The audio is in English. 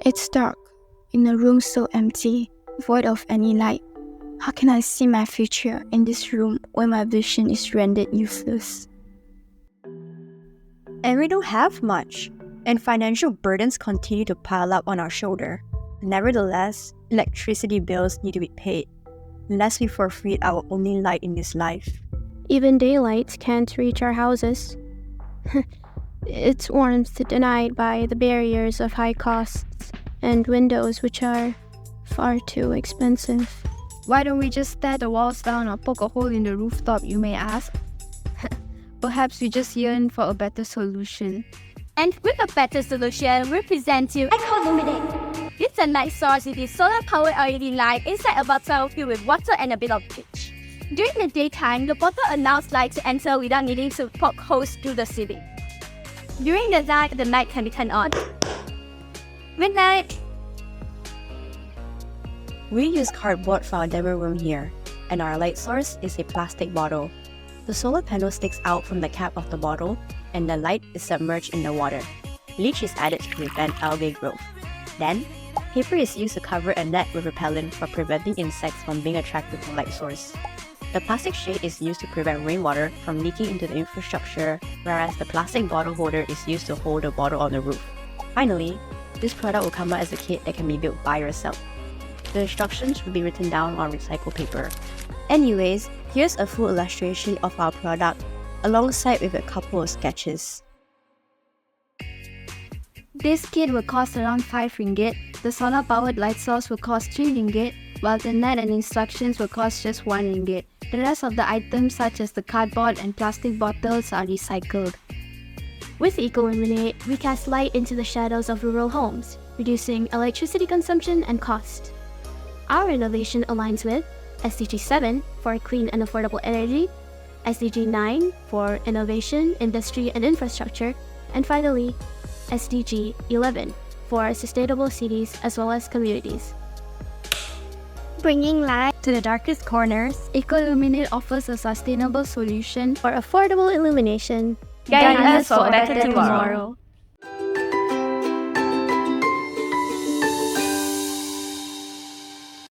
It's dark, in a room so empty, void of any light. How can I see my future in this room when my vision is rendered useless? And we don't have much, and financial burdens continue to pile up on our shoulder. Nevertheless, electricity bills need to be paid, lest we forfeit our only light in this life. Even daylight can't reach our houses. Its warmth denied by the barriers of high costs and windows which are far too expensive. Why don't we just tear the walls down or poke a hole in the rooftop, you may ask? Perhaps we just yearn for a better solution. And with a better solution, we present you Eco-Luminate. It's a light source with a solar-powered LED light inside a bottle filled with water and a bit of bleach. During the daytime, the bottle allows light to enter without needing to poke holes through the ceiling. During the night, the light can be turned on. Good night! We use cardboard for our demo room here, and our light source is a plastic bottle. The solar panel sticks out from the cap of the bottle, and the light is submerged in the water. Bleach is added to prevent algae growth. Then, paper is used to cover a net with repellent for preventing insects from being attracted to the light source. The plastic shade is used to prevent rainwater from leaking into the infrastructure, whereas the plastic bottle holder is used to hold the bottle on the roof. Finally, this product will come out as a kit that can be built by yourself. The instructions will be written down on recycled paper. Anyways, here's a full illustration of our product, alongside with a couple of sketches. This kit will cost around 5 ringgit. The solar-powered light source will cost 3 ringgit, while the net and instructions will cost just 1 ringgit. The rest of the items such as the cardboard and plastic bottles are recycled. With Eco-Luminate, we cast light into the shadows of rural homes, reducing electricity consumption and cost. Our innovation aligns with SDG 7 for clean and affordable energy, SDG 9 for innovation, industry and infrastructure, and finally, SDG 11 for sustainable cities as well as communities. Bringing light To the darkest corners, Eco-Luminate offers a sustainable solution For affordable illumination, guide us for a better tomorrow.